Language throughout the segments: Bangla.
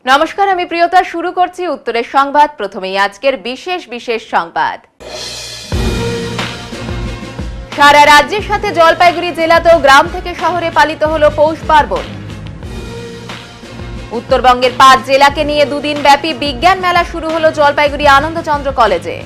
নমস্কার, আমি প্রিয়তা। শুরু করছি উত্তরের সংবাদ। প্রথমেই আজকের বিশেষ সংবাদ। সারা রাজ্যের সাথে জলপাইগুড়ি জেলাতেও গ্রাম থেকে শহরে পালিত হলো পৌষ পার্বণ। উত্তরবঙ্গের 5 জেলাকে নিয়ে দুদিন ব্যাপী বিজ্ঞান মেলা শুরু হলো জলপাইগুড়ি আনন্দচন্দ্র কলেজে।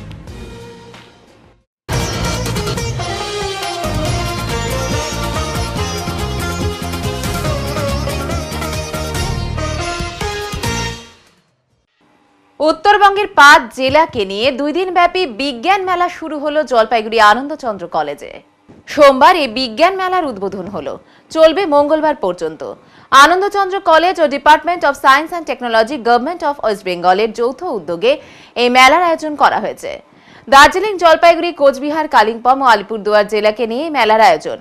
উত্তরবঙ্গের 5 জেলাকে নিয়ে 2 দিন ব্যাপী বিজ্ঞান মেলা শুরু হলো জলপাইগুড়ি আনন্দচন্দ্র কলেজে। সোমবার এই বিজ্ঞান মেলার উদ্বোধন হলো, চলবে মঙ্গলবার পর্যন্ত। আনন্দচন্দ্র কলেজ ও department of science and technology, government of west বেঙ্গলের যৌথ উদ্যোগে এই মেলার আয়োজন করা হয়েছে। দার্জিলিং, জলপাইগুড়ি, কোচবিহার, কালিম্পং ও আলিপুরদুয়ার জেলাকে নিয়ে মেলার আয়োজন।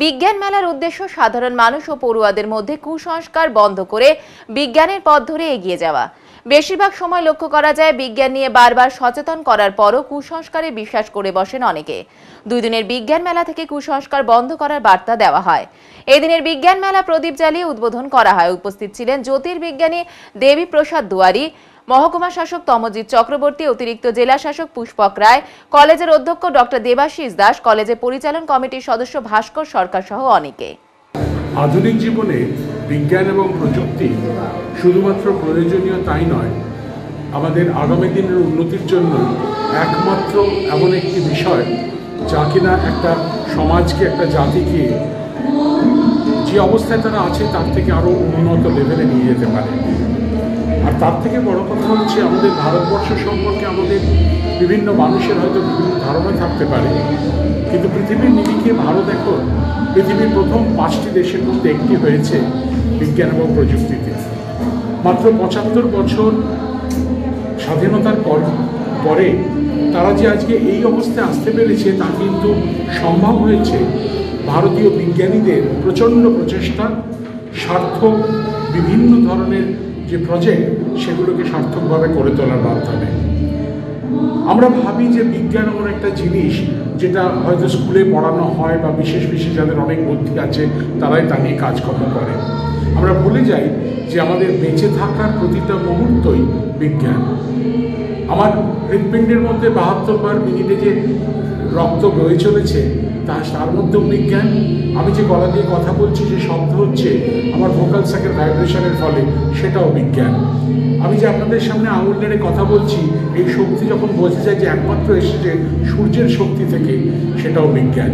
বিজ্ঞান মেলার উদ্দেশ্য সাধারণ মানুষ ও পড়ুয়াদের মধ্যে কুসংস্কার বন্ধ করে বিজ্ঞানের পথ ধরে এগিয়ে যাওয়া। বেশিরভাগ সময় লক্ষ্য করা যায় বিজ্ঞান নিয়ে বারবার সচেতন করার পরও কুসংস্কারে বিশ্বাস করে বসেন অনেকে। 2 দিনের বিজ্ঞান মেলা থেকে কুসংস্কার বন্ধ করার বার্তা দেওয়া হয়। এই দিনের বিজ্ঞান মেলা প্রদীপ জ্বালিয়ে উদ্বোধন করা হয়। উপস্থিত ছিলেন জ্যোতির্বিজ্ঞানী দেবী প্রসাদ দুয়ারি, মহকুমা শাসক তমজিৎ চক্রবর্তী, অতিরিক্ত জেলা শাসক পুষ্পক রায়, কলেজের অধ্যক্ষ ডক্টর দেবাশিস দাস, কলেজের পরিচালন কমিটির সদস্য ভাস্কর সরকার সহ অনেকে। আধুনিক জীবনে বিজ্ঞান এবং প্রযুক্তি শুধুমাত্র প্রয়োজনীয় তাই নয়, আমাদের আগামী দিনের উন্নতির জন্য একমাত্র এমন একটি বিষয় যা কিনা একটা সমাজকে, একটা জাতিকে যে অবস্থায় তারা আছে তার থেকে আরও উন্নত লেভেলে নিয়ে যেতে পারে। আর তার থেকে বড় কথা হচ্ছে, আমাদের ভারতবর্ষ সম্পর্কে আমাদের বিভিন্ন মানুষের হয়তো বিভিন্ন ধারণা থাকতে পারে, কিন্তু পৃথিবীর নিরিখে ভারত এখন পৃথিবীর প্রথম 5টি দেশের মধ্যে একটি হয়েছে বিজ্ঞান এবং প্রযুক্তিতে। মাত্র 75 বছর স্বাধীনতার পরে তারা যে আজকে এই অবস্থায় আসতে পেরেছে তা কিন্তু সম্ভব হয়েছে ভারতীয় বিজ্ঞানীদের প্রচণ্ড প্রচেষ্টা, সার্থক বিভিন্ন ধরনের যে প্রজেক্ট সেগুলোকে সার্থকভাবে করে তোলার মাধ্যমে। আমরা ভাবি যে বিজ্ঞান এমন একটা জিনিস যেটা হয়তো স্কুলে পড়ানো হয় বা বিশেষ যাদের অনেক বুদ্ধি আছে তারাই তা নিয়ে কাজকর্ম করে। আমরা ভুলে যাই যে আমাদের বেঁচে থাকার প্রতিটা মুহূর্তই বিজ্ঞান। আমার হৃৎপিণ্ডের মধ্যে 72 বার মিনিটে যে রক্ত বয়ে চলেছে তার মধ্যেও বিজ্ঞান। আমি যে গলা দিয়ে কথা বলছি, যে শব্দ হচ্ছে আমার ভোকাল সাকের ভাইব্রেশনের ফলে, সেটাও বিজ্ঞান। আমি যে আপনাদের সামনে আঙুল নেড়ে কথা বলছি, এই শক্তি যখন বোঝা যায় যে একমাত্র এসেছে সূর্যের শক্তি থেকে, সেটাও বিজ্ঞান।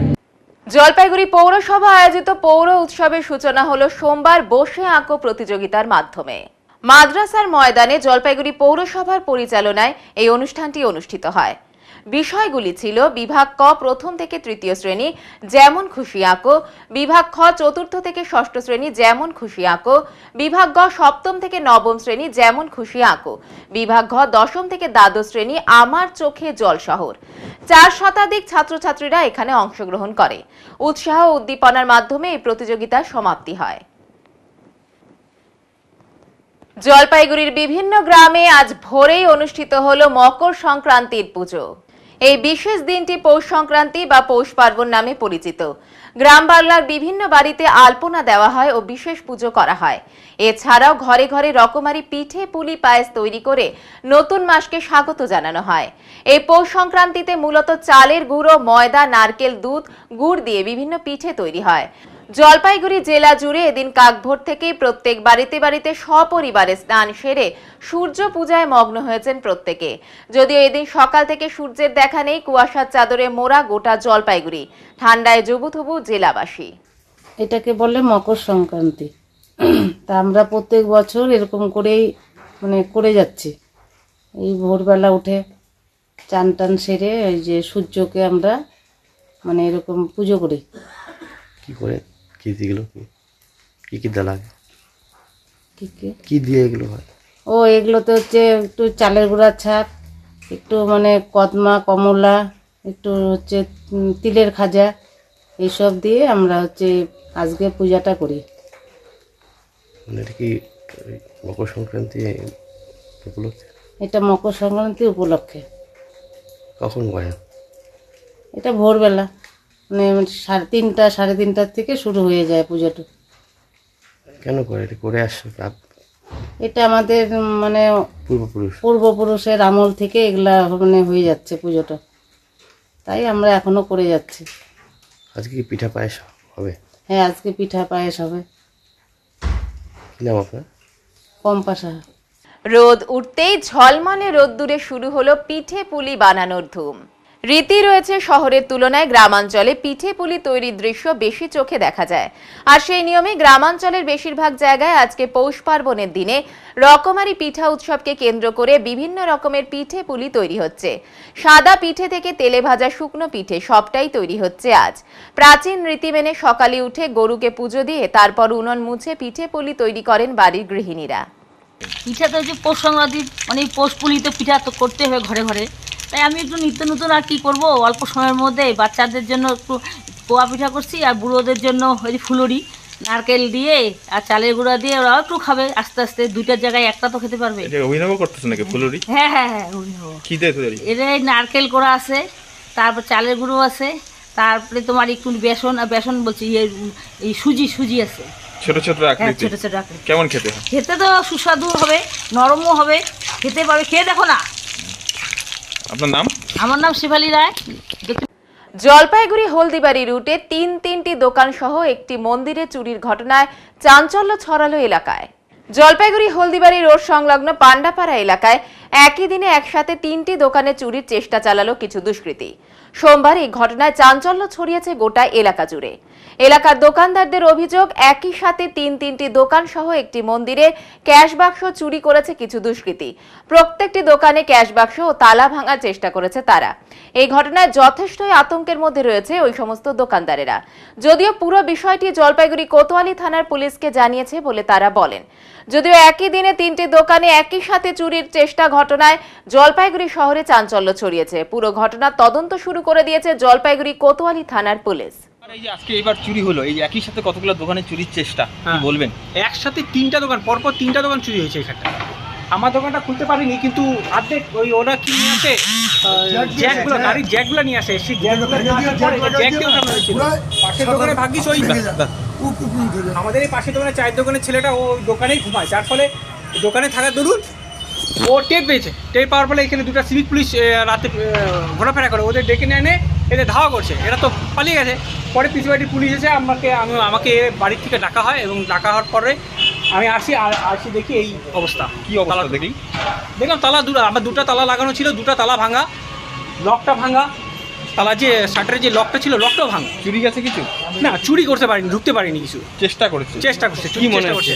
জলপাইগুড়ি পৌরসভা আয়োজিত পৌর উৎসবের সূচনা হলো সোমবার বসে আঁকো প্রতিযোগিতার মাধ্যমে। মাদ্রাসার ময়দানে জলপাইগুড়ি পৌরসভার পরিচালনায় এই অনুষ্ঠানটি অনুষ্ঠিত হয়। বিষয়গুলি ছিল বিভাগ ক 1ম থেকে 3য় শ্রেণী যেমন খুশি আঁকো, বিভাগ খ 4র্থ থেকে 6ষ্ঠ শ্রেণী যেমন খুশি আঁকো, বিভাগ গ 7ম থেকে 9ম শ্রেণী যেমন খুশি আঁকো, বিভাগ ঘ 10ম থেকে দ্বাদশ শ্রেণী আমার চোখে জল শহর। 4 শতাধিক ছাত্রছাত্রীরা এখানে অংশগ্রহণ করে। উৎসাহ ও উদ্দীপনার মাধ্যমে এই প্রতিযোগিতার সমাপ্তি হয়। জলপাইগুড়ির বিভিন্ন গ্রামে আজ ভোরেই অনুষ্ঠিত হলো মকর সংক্রান্তির পুজো। এই বিশেষ দিনটি পৌষ সংক্রান্তি বা পৌষ পার্বণ নামে পরিচিত। গ্রাম বাংলার বিভিন্ন বাড়িতে আলপনা দেওয়া হয় ও বিশেষ পুজো করা হয়। এছাড়াও ঘরে ঘরে রকমারি পিঠে, পুলি, পায়েস তৈরি করে নতুন মাসকে স্বাগত জানানো হয়। এই পৌষ সংক্রান্তিতে মূলত চালের গুঁড়ো, ময়দা, নারকেল, দুধ, গুড় দিয়ে বিভিন্ন পিঠে তৈরি হয়। জলপাইগুড়ি জেলা জুড়ে এদিন কাকভোর থেকেই প্রত্যেক বাড়িতে বাড়িতে সপরিবারে স্নান সেরে সূর্য পূজায় মগ্ন হয়েছেন প্রত্যেকে। যদিও এদিন সকাল থেকে সূর্যের দেখা নেই, কুয়াশার চাদরে মোড়া গোটা জলপাইগুড়ি, ঠান্ডায় জবুথবু জেলাবাসী। এটাকে বলে মকর সংক্রান্তি। তা আমরা প্রত্যেক বছর এরকম করেই করে যাচ্ছি। এই ভোরবেলা উঠে চান টান সেরে এই যে সূর্যকে আমরা এরকম পুজো করি। কি করে, কি দিগুলো, কি দেওয়া লাগে, কি দিয়ে এগুলো হয়? এগুলোতে হচ্ছে একটু চালের গুঁড়ার ছাক, একটু কদমা, কমলা, একটু হচ্ছে তিলের খাজা, এইসব দিয়ে আমরা আজকে পূজাটা করি। এটা কি মকর সংক্রান্তি উপলক্ষে? এটা মকর সংক্রান্তি উপলক্ষে। কখন হয় এটা? ভোরবেলা 3:30 সাড়ে 3টার থেকে শুরু হয়ে যায় পুজোটা। কেন করে এটা করে আসছে? এটা আমাদের মানে পূর্বপুরুষ। পূর্বপুরুষের আমল থেকে এগুলা মানে হয়ে যাচ্ছে পুজোটা, তাই আমরা এখনো করে যাচ্ছি। আজকে কি পিঠা পায়েস হবে? হ্যাঁ, আজকে পিঠা পায়েস হবে। কি নাম আপনার? পম্পা সাহা। রোদ উঠতেই ঝলমলে রোদ্দুরে শুরু হলো পিঠে পুলি বানানোর ধুম। রীতি রয়েছে শহরের তুলনায় গ্রামাঞ্চলে পিঠে পুলি তৈরির দৃশ্য বেশি চোখে দেখা যায়। আর সেই নিয়মে গ্রামাঞ্চলের বেশিরভাগ জায়গায় আজকে পৌষ পার্বণের দিনে রকমারি পিঠা উৎসবকে কেন্দ্র করে বিভিন্ন রকমের পিঠে পুলি তৈরি হচ্ছে। সাদা পিঠে থেকে তেলে ভাজা শুকনো পিঠে সবটাই তৈরি হচ্ছে আজ। প্রাচীন রীতি মেনে সকালে উঠে গরুকে পুজো দিয়ে তারপর উনুন মুছে পিঠে পুলি তৈরি করেন বাড়ির গৃহিণীরা। পিঠা তো যে পৌষ সংক্রান্তি মানে পৌষ পুলিতে পিঠা তো করতে হবে ঘরে ঘরে, তাই আমি একটু নিত্য নতুন আর কি করব, অল্প সময়ের মধ্যে বাচ্চাদের জন্য একটু পোয়া পিঠা করছি আর বুড়োদের জন্য ওই যে ফুলুরি নারকেল দিয়ে আর চালের গুঁড়া দিয়ে ওরাও একটু খাবে আস্তে আস্তে, দুইটার জায়গায় একটা তো খেতে পারবে। এটা অভিনব করতেছে নাকি ফুলুরি? হ্যাঁ হ্যাঁ হ্যাঁ, অভিনব। কি দিয়ে তৈরি? এটা নারকেল করা আছে, তারপর চালের গুঁড়ো আছে, তারপরে তোমার একটু বেসন আর বেসন বলছি এই সুজি আছে। ছোট ছোট হ্যাঁ, আকৃতি। ছোট ছোট আকৃতি। কেমন খেতে হয়? খেতে তো সুস্বাদু হবে, নরমও হবে, খেতে পাবে, খেয়ে দেখো না। আপনার নাম? আমার নাম শিবালী রায়। জলপাইগুড়ি হলদিবাড়ি রুটে তিনটি দোকান সহ একটি মন্দিরে চুরির ঘটনায় চাঞ্চল্য ছড়ালো এলাকায়। জলপাইগুড়ি হলদিবাড়ি রোড সংলগ্ন পান্ডাপাড়া এলাকায় একই দিনে একসাথে 3টি দোকানে চুরির চেষ্টা চালালো কিছু দুষ্কৃতী। সোমবার এই ঘটনায় চাঞ্চল্য ছড়িয়েছে গোটা এলাকা জুড়ে। এলাকার দোকানদারদের অভিযোগ, একই সাথে তিনটি দোকান সহ একটি মন্দিরে ক্যাশ বাক্স চুরি করেছে কিছু দুষ্কৃতী। প্রত্যেকটি দোকানে ক্যাশ বাক্স ও তালা ভাঙার চেষ্টা করেছে তারা। এই ঘটনায় যথেষ্টই আতঙ্কের মধ্যে রয়েছে ওই সমস্ত দোকানদারেরা। যদিও পুরো বিষয়টি জলপাইগুড়ি কোতোয়ালি থানার পুলিশকে জানিয়েছে বলে তারা বলেন। যদিও একই দিনে 3টি দোকানে একই সাথে চুরির চেষ্টা ঘটনায় জলপাইগুড়ি শহরে চাঞ্চল্য ছড়িয়েছে। পুরো ঘটনার তদন্ত শুরু করে দিয়েছে জলপাইগুড়ি কোতোয়ালি থানার পুলিশ। এই যে আজকে এবার চুরি হলো, এই যে একই সাথে কতগুলো দোকানে চুরির চেষ্টা, কি বলবেন? একসাথে 3টা দোকান, পরপর 3টা দোকান চুরি হয়েছে এখানটা। আমার দোকানটা খুলতে পারিনি, কিন্তু অর্ধেক ওই ওরা কি নিয়ে আসে, জ্যাকগুলো, গাড়ির জ্যাকগুলো নিয়ে আসে, সেই পাশের দোকানে ভাগ্যিস ওই আমাদের এই পাশের দোকানে চায়ের দোকানের ছেলেটা ও দোকানেই ঘুমায়, যার ফলে দোকানে থাকার দরুন ও টের পেয়েছে। টের পাওয়ার ফলে এখানে 2টা সিভিক পুলিশ রাতে ঘোরাফেরা করে, ওদের ডেকে এনে এদের ধাওয়া করছে। এরা তো পালিয়ে গেছে। পরে পিছুবাড়ির পুলিশ এসে আমাকে বাড়ির থেকে ডাকা হয়, এবং ডাকা হওয়ার পরে আমি আসি দেখি এই অবস্থা। কি অবস্থা দেখি? দেখলাম তালা আমার 2টা তালা লাগানো ছিল, 2টা তালা ভাঙা, লকটা ভাঙা, তালা যে শাটারের যে লকটা ছিল লকটাও ভাঙা। চুরি গেছে কিছু? না, চুরি করতে পারিনি, ঢুকতে পারিনি কিছু। চেষ্টা করছে? কি মনে হচ্ছে?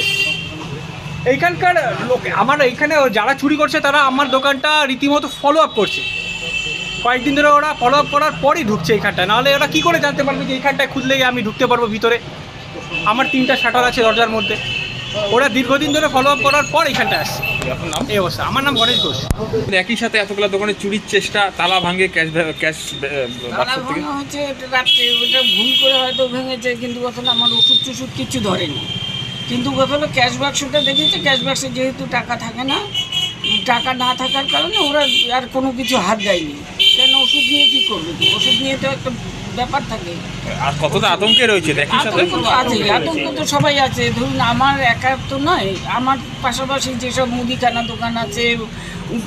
এইখানকার লোক, আমার এইখানে যারা চুরি করছে তারা আমার দোকানটা রীতিমতো ফলো আপ করছে। কয়েকদিন ধরে ওরা ফলো আপ করার পরই ঢুকছে এইখানটায়, নাহলে ওরা কী করে জানতে পারবে যে এইখানটায় খুঁজলে আমি ঢুকতে পারবো ভিতরে? আমার 3টা শাটার আছে দরজার মধ্যে, ওরা দীর্ঘদিন ধরে ফলো আপ করার পর এইখানটায় আসছে। আপনার নাম? এই অবস্থা। আমার নাম গণেশ ঘোষ। একই সাথে এতগুলো দোকানে চুরির চেষ্টা, তালা ভাঙে ক্যাশ তালা ভাঙা হচ্ছে রাত্রে, ওটা ভুল করে হয়তো ভেঙেছে, কিন্তু আসলে আমার ওষুধ টষুধ কিচ্ছু ধরেনি। কিন্তু আসলে ক্যাশ বাক্সটা দেখেছে, ক্যাশ বাক্সে যেহেতু টাকা থাকে না, টাকা না থাকার কারণে ওরা আর কোনো কিছু হাত দেয়নি। কেন, ওষুধ নিয়ে কী করবে? ওষুধ নিয়ে তো একটা ব্যাপার থাকে। আর কতটা আতঙ্কে রয়েছে? আতঙ্ক তো আছে, আতঙ্ক তো সবাই আছে। ধরুন আমার একা তো নয়, আমার পাশাপাশি যেসব মুদিখানা দোকান আছে,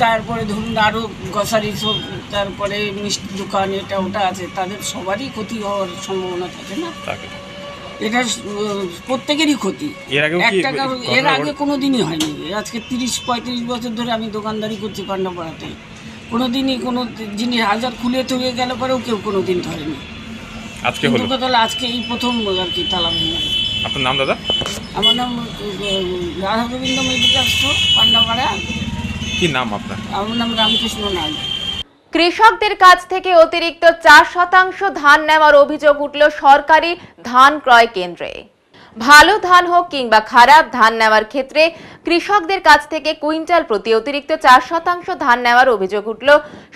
তারপরে ধরুন আরও গ্রসারি সব, তারপরে মিষ্টি দোকান, এটা ওটা আছে, তাদের সবারই ক্ষতি হওয়ার সম্ভাবনা থাকে না? এটা প্রত্যেকেরই ক্ষতি। এর আগে কোনো দিনই হয়নি। আজকে 30-35 বছর ধরে আমি দোকানদারি করছি পান্ডাপাড়াতে। কোনো দিনই কোনো জিনিস হাজার খুলে তুলে গেল পরেও কেউ কোনো দিন ধরেনি। আজকে হলো? তাহলে আজকে এই প্রথম আর কি তালা ভেঙে। আপনার নাম দাদা? আমার নাম রাধা গোবিন্দ মেডিকেল স্টোর, পান্ডাপাড়া। কি নাম আপনার? আমার নাম রামকৃষ্ণ নাগ। কৃষকদের কাছ থেকে অতিরিক্ত 4% ধান নেওয়ার অভিযোগ উঠল সরকারি ধান ক্রয় কেন্দ্রে। ভালো ধান হোক কিংবা খারাপ ধান নেওয়ার ক্ষেত্রে কৃষকদের কাছ থেকে কুইন্টাল প্রতি অতিরিক্ত 4% ধান নেওয়ার অভিযোগ উঠল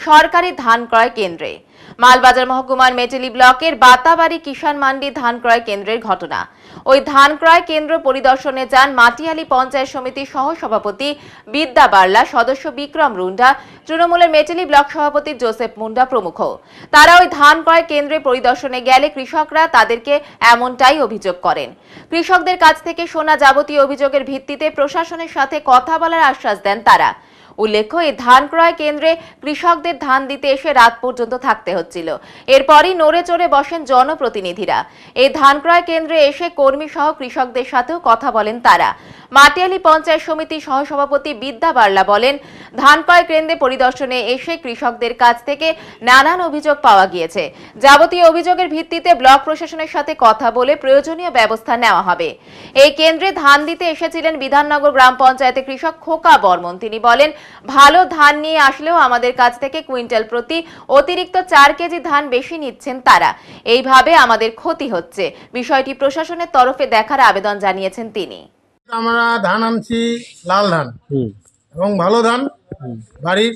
সরকারি ধান ক্রয় কেন্দ্রে। মালবাজার মহকুমার মেটেলি ব্লকের বাতাবাড়ি কিষাণ মান্ডি ধান ক্রয় কেন্দ্রের ঘটনা। ওই ধান ক্রয় কেন্দ্র পরিদর্শনে যান মাটিয়ালি পঞ্চায়েত সমিতির সহ সভাপতি বিদ্যা বার্লা, সদস্য বিক্রম রুন্ডা, তৃণমূলের মেটেলি ব্লক সভাপতি জোসেফ মুন্ডা প্রমুখ। তারা ওই ধান ক্রয় কেন্দ্রে পরিদর্শনে গেলে কৃষকরা তাদেরকে এমনটাই অভিযোগ করেন। কৃষকদের কাছ থেকে শোনা যাবতীয় অভিযোগের ভিত্তিতে প্রশাসনের সাথে কথা বলার আশ্বাস দেন তারা। উল্লেখ্য, এই ধান ক্রয় কেন্দ্রে কৃষকদের ধান দিতে এসে রাত পর্যন্ত থাকতে হচ্ছিল। এরপরই নড়ে চড়ে বসেন জনপ্রতিনিধিরা। এই ধান ক্রয় কেন্দ্রে এসে কর্মী সহ কৃষকদের সাথেও কথা বলেন তারা। মাটিয়ালি পঞ্চায়েত সমিতির সহসভাপতি বিদ্যা বার্লা বলেন, ধান ক্রয় কেন্দ্রে পরিদর্শনে এসে কৃষকদের কাছ থেকে নানান অভিযোগ পাওয়া গিয়েছে। যাবতীয় অভিযোগের ভিত্তিতে ব্লক প্রশাসনের সাথে কথা বলে প্রয়োজনীয় ব্যবস্থা নেওয়া হবে। এই কেন্দ্রে ধান দিতে এসেছিলেন বিধাননগর গ্রাম পঞ্চায়েতের কৃষক খোকা বর্মন। তিনি বলেন, ভালো ধান নিয়ে আসলেও আমাদের কাছ থেকে কুইন্টাল প্রতি অতিরিক্ত 4 কেজি ধান বেশি নিচ্ছেন তারা। এইভাবে আমাদের ক্ষতি হচ্ছে। বিষয়টি প্রশাসনের তরফে দেখার আবেদন জানিয়েছেন তিনি। আমরা ধান আনছি লাল ধান এবং ভালো ধান, বাড়ির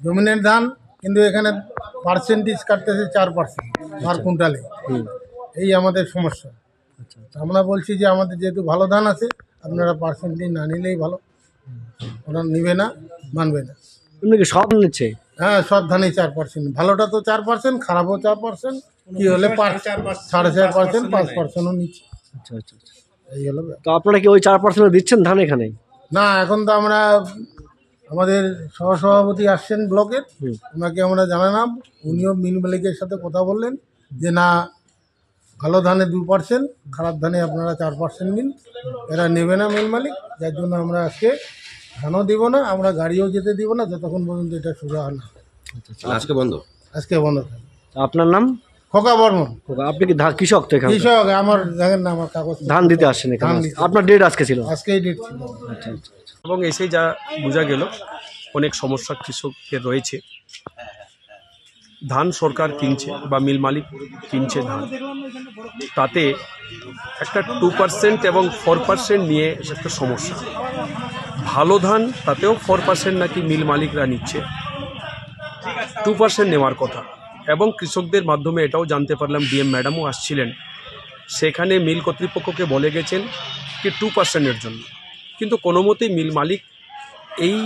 জমিনের ধান, কিন্তু এখানে পার্সেন্টেজ কাটতেছে 4% পার কুইন্টালে। এই আমাদের সমস্যা। আমরা বলছি যে আমাদের যেহেতু ভালো ধান আছে, আপনারা পার্সেন্টেজ না নিলেই ভালো। ওরা নিবে না, মানবে না। সব নিচ্ছে? হ্যাঁ, সব ধানেই 4%। ভালোটা তো 4%, খারাপও 4%, কি হলে 4.5%, 5%ও নিচ্ছে। আচ্ছা আচ্ছা, এই হলো। তো আপনারা কি ওই 4% দিচ্ছেন ধান এখানে? না, এখন তো আমরা আমাদের সহসভাপতি আসছেন ব্লকের, ওনাকে আমরা জানালাম। উনিও মিল মালিকের সাথে কথা বললেন যে না, ভালো ধানে 2%, খারাপ ধানে আপনারা 4% নিন। এরা নেবে না মিল মালিক, যার জন্য আমরা আজকে ধানও দিব না, আমরা গাড়িও যেতে দিব না যতক্ষণ পর্যন্ত এটা সোজা হয় না। আজকে বন্ধ? আজকে বন্ধ থাকবে। আপনার নাম? খোকা বর্মন। আপনি কি কৃষক? তো এখানে কৃষক। আমার দেখেন না, আমার কাগজ ধান দিতে আসছেন এখানে। আপনার ডেট আজকে ছিল? আজকেই ডেট ছিল। আচ্ছা আচ্ছা। এবং এসেই যা বোঝা গেল, অনেক সমস্যা কৃষকের রয়েছে। ধান সরকার কিনছে বা মিল মালিক কিনছে ধান, তাতে একটা 2% এবং 4% নিয়ে একটা সমস্যা। ভালো ধান তাতেও 4% নাকি মিল মালিকরা নিচ্ছে, 2% নেওয়ার কথা। এবং কৃষকদের মাধ্যমে এটাও জানতে পারলাম, ডিএম ম্যাডামও আসছিলেন, সেখানে মিল কর্তৃপক্ষকে বলে গেছেন কি 2%-এর জন্য, কিন্তু কোনো মতেই মিল মালিক এই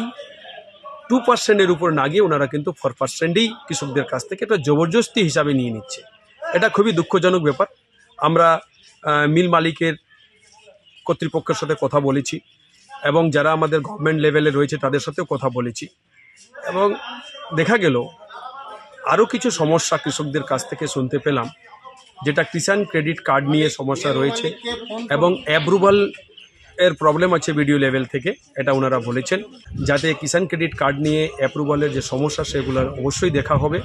2%-এর উপর না গিয়ে ওনারা কিন্তু 4%ই কৃষকদের কাছ থেকে একটা জবরদস্তি হিসাবে নিয়ে নিচ্ছে। এটা খুবই দুঃখজনক ব্যাপার। আমরা মিল মালিকের কর্তৃপক্ষের সাথে কথা বলেছি এবং যারা আমাদের গভর্নমেন্ট লেভেলে রয়েছে তাদের সাথেও কথা বলেছি, এবং দেখা গেল আরও কিছু সমস্যা কৃষকদের কাছ থেকে শুনতে পেলাম, যেটা কিষাণ ক্রেডিট কার্ড নিয়ে সমস্যা রয়েছে এবং অ্যাপ্রুভাল এর প্রবলেম আছে ভিডিও লেভেল থেকে। এটা ওনারা বলেছেন যাতে কিষাণ ক্রেডিট কার্ড নিয়ে অ্যাপ্রুভালের যে সমস্যা সেগুলো অবশ্যই দেখা হবে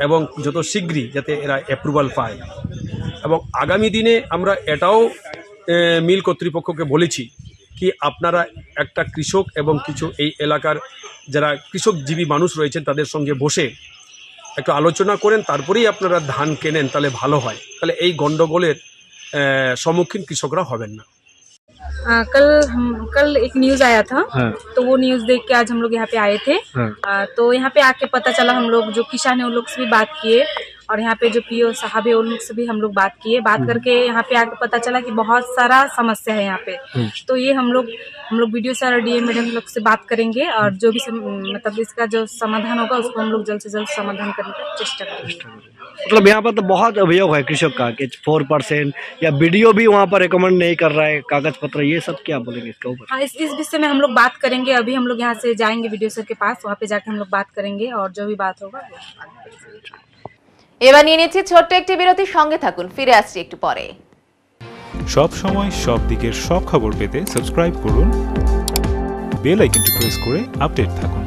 এবং যত শীঘ্রই যাতে এরা অ্যাপ্রুভাল পায়। এবং আগামী দিনে আমরা এটাও মিল কর্তৃপক্ষকে বলেছি কি আপনারা একটা কৃষক এবং কিছু এই এলাকার যারা কৃষকজীবী মানুষ রয়েছেন তাদের সঙ্গে বসে একটু আলোচনা করেন, তারপরেই আপনারা ধান কেনেন, তাহলে ভালো হয়। তাহলে এই গন্ডগোলের সম্মুখীন কৃষকরা হবেন না। कल एक न्यूज आया था, तो वो न्यूज देख के आज हम लोग यहाँ पे आए थे। तो यहाँ पे आके पता चला, हम लोग जो किसान है उन लोग से भी बात किए और यहाँ पे जो पीओ साहब है उन लोग से भी हम लोग बात किए। बात करके यहाँ पे आके पता चला कि बहुत सारा समस्या है यहाँ पे। तो ये हम लोग वीडियो सर और डीएम मैडम लोग से बात करेंगे और जो भी मतलब इसका जो समाधान होगा उसको हम लोग जल्द से जल्द समाधान करने का चेष्टा करेंगे। मतलब यहाँ पर तो बहुत अभियोग है कृषक का कि 4% या वीडियो भी वहाँ पर रिकमेंड नहीं कर रहा है, कागज पत्र, ये सब क्या बोलेंगे इसके ऊपर? हाँ, इस विषय में हम लोग बात करेंगे। अभी हम लोग यहाँ से जाएंगे वीडियो सर के पास, वहाँ पे जाके हम लोग बात करेंगे और जो भी बात होगा। এবার নিয়ে নিচ্ছি ছোট্ট একটি বিরতি, সঙ্গে থাকুন, ফিরে আসছি একটু পরে। সব সময় সব দিকের সব খবর পেতে সাবস্ক্রাইব করুন, বেল আইকনটি প্রেস করে আপডেট থাকুন।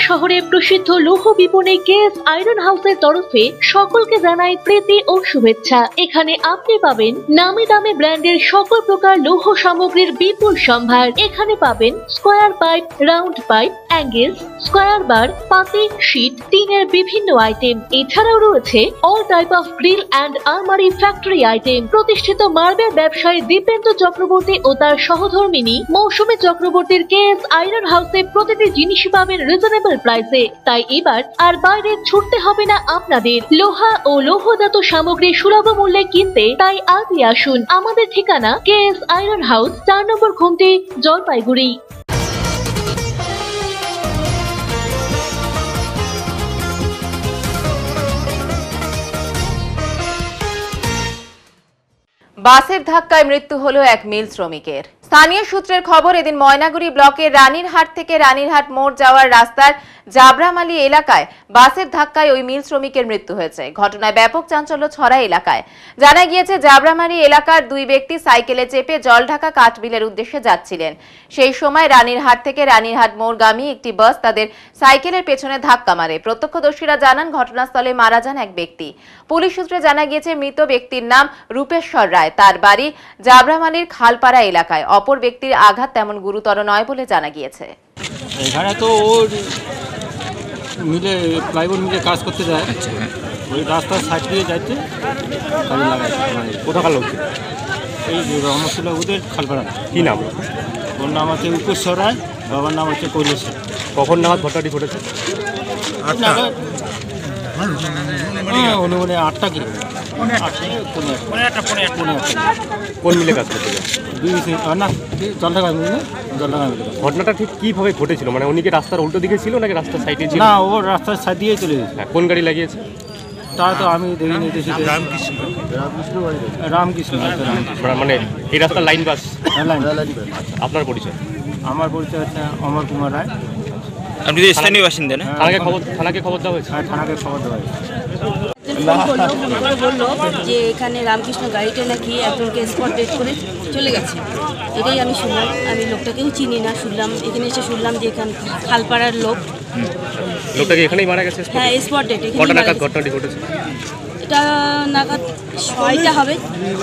শহরে প্রসিদ্ধ লৌহ বিপণী কেএস আয়রন হাউসের তরফে সকলকে জানাই প্রীতি ও শুভেচ্ছা। এখানে আপনি পাবেন নামি দামি ব্র্যান্ডের সকল প্রকার লৌহ সামগ্রীর বিপুল সম্ভার। এখানে পাবেন square pipe, round pipe, angles, square bar, পাতি, শীট, টিনের বিভিন্ন আইটেম। এছাড়াও রয়েছে all type of grill and আলমারি ফ্যাক্টরি আইটেম। প্রতিষ্ঠিত মার্বেল ব্যবসায়ী দীপেন্দ্র চক্রবর্তী ও তার সহধর্মিনী মৌসুমী চক্রবর্তীর কেএস আয়রন হাউসে প্রতিটি জিনিসই পাবেন রিজনেবল প্রাইসে। তাই এবার আর বাইরে ছুটতে হবে না আপনাদের। লোহা ও লৌহজাত সামগ্রী সুলভ মূল্যে কিনতে তাই আজই আসুন। আমাদের ঠিকানা কেএস আয়রন হাউস, 4 নম্বর ঘুমটি, জলপাইগুড়ি। বাসের ধাক্কায় মৃত্যু হলো এক মিল শ্রমিকের। স্থানীয় সূত্রের খবর, এদিন ময়নাগুড়ি ব্লকের রানীরহাট থেকে রানীরহাট মোড় যাওয়ার রাস্তার জাবরামালী এলাকায় বাসের ধাক্কায় ওই মিল শ্রমিকের মৃত্যু হয়েছে। ঘটনায় ব্যাপক চাঞ্চল্য ছড়ায় এলাকায়। জানা গিয়েছে, জাবরামালী এলাকার দুই ব্যক্তি সাইকেলে চেপে জলঢাকা কাঠমিলের উদ্দেশ্যে যাচ্ছিলেন। সেই সময় রানীরহাট থেকে রানীরহাট মোড়গামী একটি বাস তাদের সাইকেলের পেছনে ধাক্কা মারে। প্রত্যক্ষদর্শীরা জানান, ঘটনাস্থলে মারা যান এক ব্যক্তি। পুলিশ সূত্রে জানা গিয়েছে, মৃত ব্যক্তির নাম রূপেশ্বর রায়। তার বাড়ি জাবরামালীর খালপাড়া এলাকায়। অপর ব্যক্তির আঘাত তেমন গুরুতর নয় বলে জানা গিয়েছে। এখানে তো ওর মিলে প্লাইবোর্ড মিলে কাজ করতে যায়, ওই রাস্তার সাইড দিয়ে যাইতে গাড়ি লাগাইছে। কোথাকার লোক? এই রহমতুল্লাহ ওদের খালপাড়া। কী নাম? ওর নাম হচ্ছে রূপেশ্বর রায়, বাবার নাম হচ্ছে কৈলেশ্বর। কখন নাগাদ ঘটনাটি ঘটেছে? অনুমানে 8টা কি কোন মিলে কাজ করতে যায়? না, জলঢাকা মিলে। জলঢাকা মিলে। ঘটনাটা ঠিক কীভাবে ঘটেছিল? মানে উনি কি রাস্তার উল্টো দিকে ছিল নাকি রাস্তার সাইডে ছিল? না, ও রাস্তার সাইড দিয়ে চলে গেছে। কোন গাড়ি লাগিয়েছে তা তো আমি দেখিনি। রামকৃষ্ণ। মানে এই রাস্তার লাইন বাস? আপনার পরিচয়? আমার পরিচয় হচ্ছে অমর কুমার রায়। আপনি তো স্থানীয় বাসিন্দা না? থানাকে খবর দেওয়া হয়েছে? হ্যাঁ, থানাকে খবর দেওয়া হয়েছে। বললো যে এখানে রামকৃষ্ণ গাড়িটা নাকি একজনকে স্পট ডেট করে চলে গেছে। এটাই আমি শুনলাম। আমি লোকটাকেও চিনি না, শুনলাম এখানে এসে শুনলাম যে এখানে খালপাড়ার লোক। লোকটাকে এখানেই মারা গেছে? হ্যাঁ, স্পট ডেট। ঘটনাটি ঘটেছে এটা নাগাদ 6টা হবে,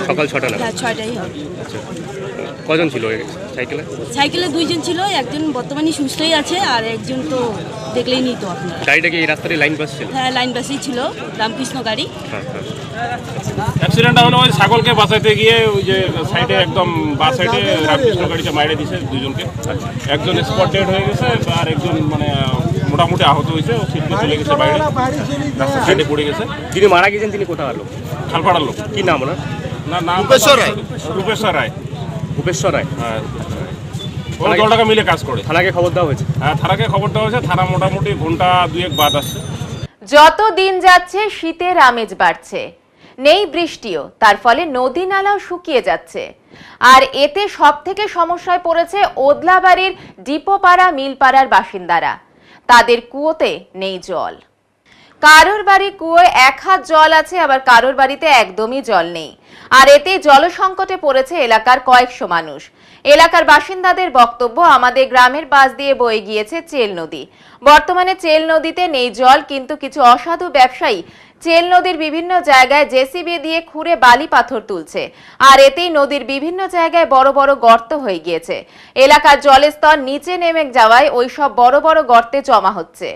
সকাল 6টা নাগাদ। হ্যাঁ, 6টাই হবে। কজন ছিল সাইকেলে? সাইকেলে 2জন ছিল, একজন বর্তমানে সুস্থই আছে আর একজন তো দেখলেই নিত আপনার। গাড়িটা কি এই রাস্তার লাইন বাস ছিল? হ্যাঁ, লাইন বাসই ছিল, রামকৃষ্ণ গাড়ি। অ্যাক্সিডেন্টটা হলো ওই ছাগলকে বাঁচাইতে গিয়ে ওই যে সাইডে একদম বাস সাইডে রামকৃষ্ণ গাড়িটা মাইরে দিয়েছে দুজনকে। একজন স্পট ডেড হয়ে গেছে আর একজন মানে মোটামুটি আহত হয়েছে, ও সিটকে চলে গেছে বাইরে, রাস্তার সাইডে পড়ে গেছে। যিনি মারা গেছেন তিনি কোথাকার লোক? খালপাড়ার লোক। কি নাম ওনার? না, নাম রূপেশ্বর রায়। রূপেশ্বর রায়। রূপেশ্বর রায়, হ্যাঁ। জলঢাকা মিলে কাজ করে। থানাকে খবর দেওয়া হয়েছে? হ্যাঁ, থানাকে খবর দেওয়া হয়েছে। থানা মোটামুটি ঘন্টা 2-1 বাদ আসছে। যত দিন যাচ্ছে শীতের আমেজ বাড়ছে, নেই বৃষ্টিও, তার ফলে নদী নালাও শুকিয়ে যাচ্ছে। আর এতে সব থেকে সমস্যায় পড়েছে ওদলাবাড়ির ডিপোপাড়া মিলপাড়ার বাসিন্দারা। তাদের কুয়োতে নেই জল। কারোর বাড়ি কুয়োয় 1 হাত জল আছে, আবার কারোর বাড়িতে একদমই জল নেই। আর এতে জলসংকটে পড়েছে এলাকার কয়েকশো মানুষ। এলাকার বাসিন্দাদের বক্তব্য, আমাদের গ্রামের পাশ দিয়ে বয়ে গিয়েছে চেল নদী। বর্তমানে চেল নদীতে নেই জল, কিন্তু কিছু অসাধু ব্যবসায়ী চেল নদীর বিভিন্ন জায়গায় জেসিবি দিয়ে খুঁড়ে বালি পাথর তুলছে। আর এতেই নদীর বিভিন্ন জায়গায় বড় বড় গর্ত হয়ে গিয়েছে। এলাকার জলের স্তর নিচে নেমে যাওয়ায় ওইসব বড় বড় গর্তে জমা হচ্ছে।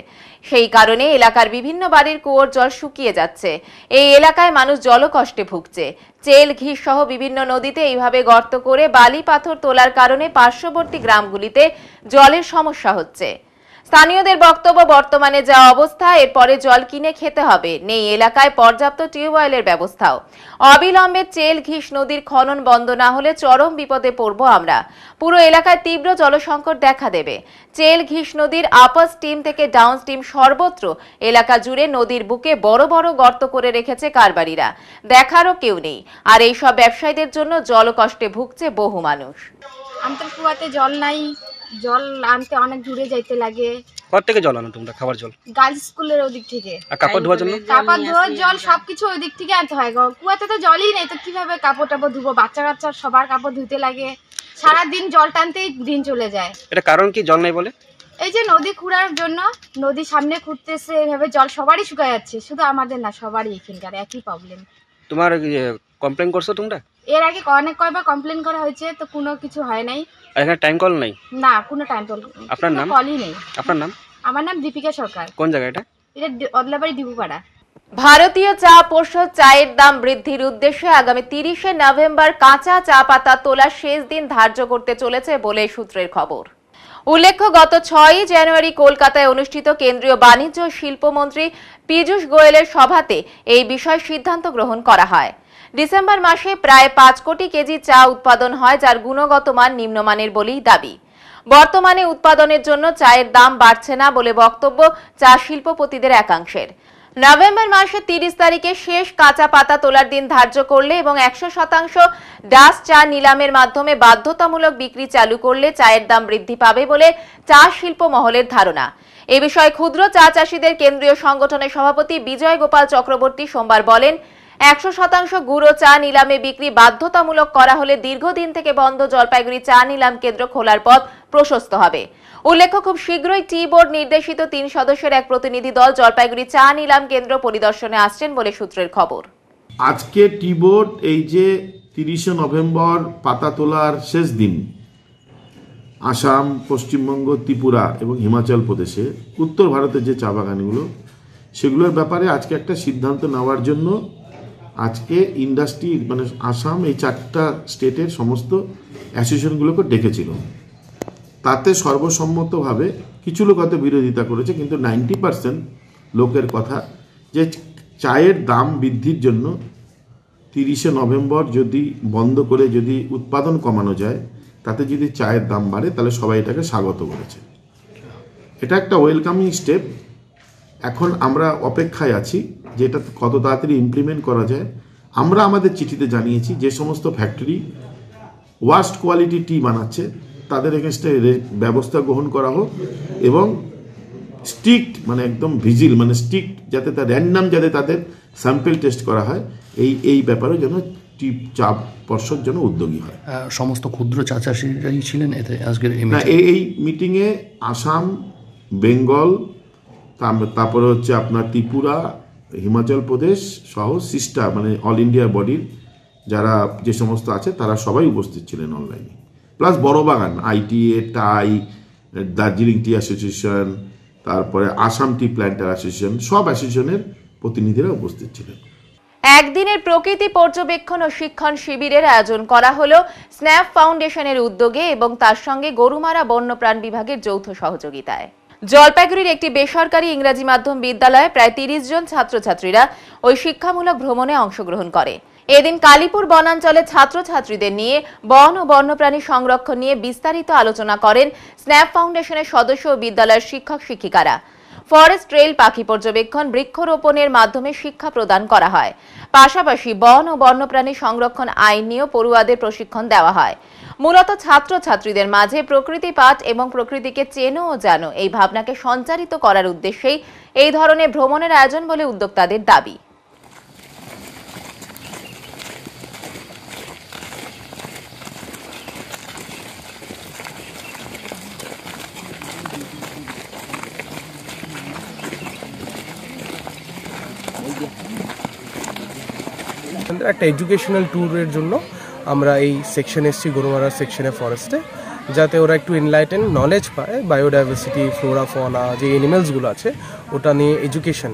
সেই কারণে এলাকার বিভিন্ন বাড়ির কুয়োর জল শুকিয়ে যাচ্ছে। এই এলাকায় মানুষ জলকষ্টে ভুগছে। চেল, ঘিস সহ বিভিন্ন নদীতে এইভাবে গর্ত করে বালি পাথর তোলার কারণে পার্শ্ববর্তী গ্রামগুলিতে জলের সমস্যা হচ্ছে। স্থানীয়দের বক্তব্য, বর্তমানে যা অবস্থা, এরপরে জল কিনে খেতে হবে। নেই এলাকায় পর্যাপ্ত টিউবওয়েলের ব্যবস্থাও। অবিলম্বে চেল, ঘিস নদীর খনন বন্ধ না হলে চরম বিপদে পড়ব আমরা। পুরো এলাকায় তীব্র জলসংকট দেখা দেবে। চেল, ঘিস নদীর আপার স্ট্রিম থেকে ডাউন স্ট্রিম সর্বত্র এলাকা জুড়ে নদীর বুকে বড় বড় গর্ত করে রেখেছে কারবারিরা। দেখারও কেউ নেই। আর এই সব ব্যবসায়ীদের জন্য জলকষ্টে ভুগছে বহু মানুষ। আমাদের কুয়াতে জল নাই, জল আনতে অনেক দূরে যাইতে লাগে। কোথা থেকে জল আনো তোমরা? খাবার জল? গার্লস স্কুলের ওদিক থেকে। আর কাপড় ধোয়ার জন্য? কাপড় ধোয়ার জল সবকিছু ওই দিক থেকে আনতে হয়। কুয়াতে তো জলই নেই, তো কিভাবে কাপড় টাপড় ধুবো? বাচ্চা কাচ্চা সবার কাপড় ধুতে লাগে, সারা দিন জল টানতেই দিন চলে যায়। এটা কারণ কি জল নাই বলে? এই যে নদী খুঁড়ার জন্য, নদীর সামনে খুঁড়তেছে, এইভাবে জল সবারই শুকায় যাচ্ছে, শুধু আমাদের না, সবারই এখানকার একই প্রবলেম। তোমার কমপ্লেন করছো তোমরা? এর আগে কয়বার কমপ্লেন করা হয়েছে, তো কোনো কিছু হয় নাই। এখানে টাইম কল নাই? না, কোনো টাইম কল। আপনার নাম? কলই নেই। আপনার নাম? আমার নাম দীপিকা সরকার। কোন জায়গা এটা? এটা অদলাবাড়ি ডিবুপাড়া। ভারতীয় চা পর্ষদ চায়ের দাম বৃদ্ধির উদ্দেশ্যে আগামী 30শে নভেম্বর কাঁচা চা পাতা তোলার শেষ দিন ধার্য করতে চলেছে বলে সূত্রের খবর। উল্লেখ্য, গত 6 জানুয়ারি কলকাতায় অনুষ্ঠিত কেন্দ্রীয় বাণিজ্য ও শিল্পমন্ত্রী পীযূষ গোয়েলের সভাতে এই বিষয়ে সিদ্ধান্ত গ্রহণ করা হয়। ডিসেম্বর মাসে প্রায় 5 কোটি কেজি চা উৎপাদন হয়, যার গুণগত মান নিম্নমানের বলেই দাবি। বর্তমানে উৎপাদনের জন্য চায়ের দাম বাড়ছে না বলে বক্তব্য চা শিল্পপতিদের একাংশের। নভেম্বর মাসের 30 তারিখে শেষ কাঁচা পাতা তোলার দিন ধার্য করলে এবং 100% ডাস্ট চা নিলামের মাধ্যমে বাধ্যতামূলক বিক্রি চালু করলে চায়ের দাম বৃদ্ধি পাবে বলে চা শিল্প মহলের ধারণা। এ বিষয়ে ক্ষুদ্র চা চাষীদের কেন্দ্রীয় সংগঠনের সভাপতি বিজয় গোপাল চক্রবর্তী সোমবার বলেন, 100% গুঁড়ো চা নিলামে বিক্রি বাধ্যতামূলক করা হলে দীর্ঘদিন থেকে বন্ধ জলপাইগুড়ি চা নিলাম কেন্দ্র খোলার পথ প্রশস্ত হবে। উল্লেখ্য, খুব শীঘ্রই টি বোর্ড নির্দেশিত 3 সদস্যের এক প্রতিনিধি দল জলপাইগুড়ি চা নিলাম কেন্দ্র পরিদর্শনে আসছেন বলে সূত্রের খবর। আজকে টি বোর্ড এই যে 30শে নভেম্বর পাতা তোলার শেষ দিন, আসাম, পশ্চিমবঙ্গ, ত্রিপুরা এবং হিমাচল প্রদেশে উত্তর ভারতের যে চা বাগানগুলো, সেগুলোর ব্যাপারে আজকে একটা সিদ্ধান্ত নেওয়ার জন্য আজকে ইন্ডাস্ট্রি মানে আসাম এই 4টা স্টেটের সমস্ত অ্যাসোসিয়েশনগুলোকে ডেকেছিল। তাতে সর্বসম্মতভাবে কিছু লোক হয়তো বিরোধিতা করেছে, কিন্তু 90% লোকের কথা যে চায়ের দাম বৃদ্ধির জন্য 30শে নভেম্বর যদি বন্ধ করে যদি উৎপাদন কমানো যায়, তাতে যদি চায়ের দাম বাড়ে, তাহলে সবাই এটাকে স্বাগত করেছে। এটা একটা ওয়েলকামিং স্টেপ। এখন আমরা অপেক্ষায় আছি যে এটা কত তাড়াতাড়ি ইমপ্লিমেন্ট করা যায়। আমরা আমাদের চিঠিতে জানিয়েছি যে সমস্ত ফ্যাক্টরি ওয়ার্স্ট কোয়ালিটি টি বানাচ্ছে তাদের এগেনস্টে ব্যবস্থা গ্রহণ করা হোক এবং স্ট্রিক্ট মানে একদম ভিজিল মানে স্ট্রিক্ট যাতে তার র্যান্ডাম যাতে তাদের স্যাম্পল টেস্ট করা হয়, এই ব্যাপারে যেন টি চা পর্ষদ যেন উদ্যোগী হয়। সমস্ত ক্ষুদ্র চা চাষিরাই ছিলেন এতে আজকের এই মিটিংয়ে আসাম, বেঙ্গল, তারপরে হচ্ছে আপনার ত্রিপুরা, হিমাচল প্রদেশ সহ সিস্টার মানে অল ইন্ডিয়া বডির যারা যে সমস্ত আছে তারা সবাই উপস্থিত ছিলেন অনলাইনে। প্লাস বড় বাগান, আইটিএ, টাই, দার্জিলিং টি অ্যাসোসিয়েশন, তারপরে আসাম টি প্ল্যান্টার অ্যাসোসিয়েশন, সব অ্যাসোসিয়েশনের প্রতিনিধিরা উপস্থিত ছিলেন। একদিনের প্রকৃতি পর্যবেক্ষণ ও শিক্ষণ শিবিরের আয়োজন করা হলো স্ন্যাপ ফাউন্ডেশনের উদ্যোগে এবং তার সঙ্গে গরুমারা বন্যপ্রাণ বিভাগের যৌথ সহযোগিতায়। জলপাইগুড়ির একটি বেসরকারি ইংরেজি মাধ্যম বিদ্যালয়ে প্রায় 30 জন ছাত্রছাত্রীরা ওই শিক্ষামূলক ভ্রমণে অংশগ্রহণ করে। এদিন কালীপুর বনাঞ্চলে ছাত্রছাত্রীদের নিয়ে বন ও বন্যপ্রাণী সংরক্ষণ নিয়ে বিস্তারিত আলোচনা করেন স্ন্যাপ ফাউন্ডেশনের সদস্য ও বিদ্যালয়ের শিক্ষক শিক্ষিকারা। ফরেস্ট ট্রেল, পাখি পর্যবেক্ষণ, বৃক্ষরোপণের মাধ্যমে শিক্ষা প্রদান করা হয়। পাশাপাশি বন ও বন্যপ্রাণী সংরক্ষণ আইন নিয়েও পড়ুয়াদের প্রশিক্ষণ দেওয়া হয়। মূলত ছাত্রছাত্রীদের মাঝে প্রকৃতি পাঠ এবং প্রকৃতিকে চেনো ও জানো এই ভাবনাকে সঞ্চারিত করার উদ্দেশ্যেই এই ধরনের ভ্রমণের আয়োজন বলে উদ্যোক্তাদের দাবি। একটা এডুকেশনাল ট্যুরের জন্য আমরা এই সেকশনে এসেছি, গরুমারা সেকশনে ফরেস্টে, যাতে ওরা একটু এনলাইটেন নলেজ পায় বায়োডাইভার্সিটি, ফ্লোরা, ফনা, যে এনিম্যালসগুলো আছে ওটা নিয়ে এডুকেশন,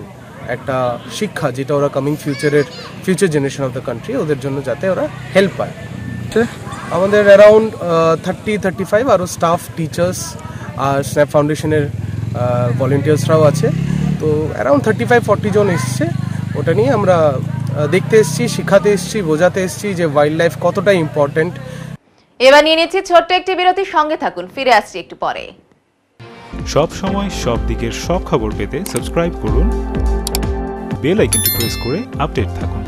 একটা শিক্ষা যেটা ওরা coming future generation of the country ওদের জন্য যাতে ওরা হেল্প পায়। আমাদের অ্যারাউন্ড 30-35 আরও স্টাফ, টিচার্স আর স্ন্যাপ ফাউন্ডেশনের ভলেন্টিয়ার্সরাও আছে, তো অ্যারাউন্ড 35-40 জন এসছে। ওটা নিয়ে আমরা দেখতে এসেছি, শিখাতে এসেছি, বোঝাতে এসেছি যে ওয়াইল্ড লাইফ কতটা ইম্পর্টেন্ট। এবার নিয়ে নিচ্ছি ছোট্ট একটি বিরতি, সঙ্গে থাকুন, ফিরে আসছি একটু পরে। সব সময় সব দিকের সব খবর পেতে সাবস্ক্রাইব করুন, বেল আইকনটি প্রেস করে আপডেট থাকুন।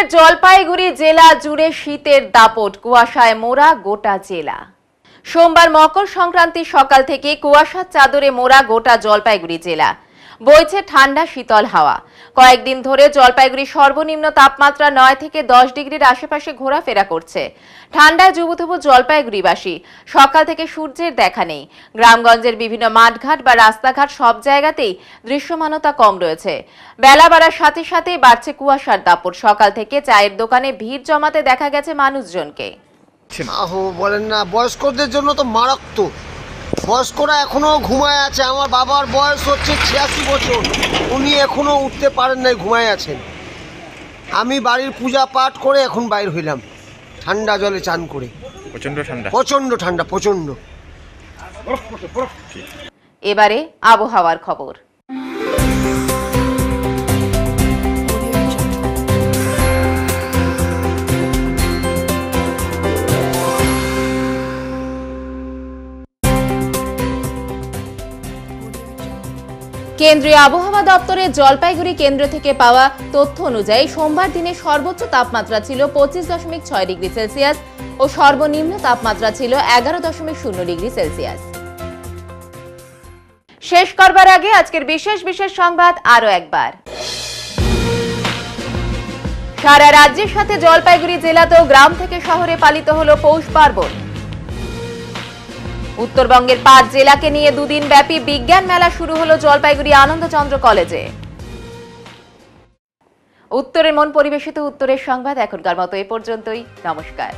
উত্তরের জলপাইগুড়ি জেলা জুড়ে শীতের দাপট, কুয়াশায় মোড়া গোটা জেলা। সোমবার মকর সংক্রান্তির সকাল থেকে কুয়াশার চাদরে মোড়া গোটা জলপাইগুড়ি জেলা। বইছে ঠান্ডা শীতল হাওয়া। কয়েকদিন ধরে জলপাইগুড়ির সর্বনিম্ন তাপমাত্রা 9 থেকে 10 ডিগ্রির আশেপাশে ঘোরাফেরা করছে। ঠান্ডায় জুবুথুবু জলপাইগুড়িবাসী। সকাল থেকে সূর্যের দেখা নেই। গ্রামগঞ্জের বিভিন্ন মাঠঘাট বা রাস্তাঘাট সব জায়গাতেই দৃশ্যমানতা কম রয়েছে। বেলা বাড়ার সাথে সাথেই বাড়ছে কুয়াশার দাপট। সকাল থেকে চায়ের দোকানে ভিড় জমাতে দেখা গেছে মানুষজনকে। বলেন না, বয়স্কদের জন্য তো মারাত্মক। বয়স্করা এখনো ঘুমায় আছে। আমার বাবার বয়স হচ্ছে 86 বছর, উনি এখনো উঠতে পারেন নাই, ঘুমায় আছেন। আমি বাড়ির পূজা পাঠ করে এখন বাইর হইলাম ঠান্ডা জলে চান করে। প্রচন্ড ঠান্ডা, প্রচন্ড ঠান্ডা, প্রচন্ড। এবারে আবহাওয়ার খবর। কেন্দ্রীয় আবহাওয়া দপ্তরের জলপাইগুড়ি কেন্দ্র থেকে পাওয়া তথ্য অনুযায়ী সোমবার দিনে সর্বোচ্চ তাপমাত্রা ছিল 25.6 ডিগ্রি সেলসিয়াস ও সর্বনিম্ন তাপমাত্রা ছিল 11.0 ডিগ্রি সেলসিয়াস। শেষ করবার আগে আজকের বিশেষ সংবাদ আরো একবার। সারা রাজ্যের সাথে জলপাইগুড়ি জেলাতেও গ্রাম থেকে শহরে পালিত হলো পৌষ পার্বণ। উত্তরবঙ্গের 5 জেলাকে নিয়ে দুদিন ব্যাপী বিজ্ঞান মেলা শুরু হলো জলপাইগুড়ি আনন্দচন্দ্র কলেজে। উত্তরের মন পরিবেশিত উত্তরের সংবাদ এখনকার মতো এ পর্যন্তই। নমস্কার।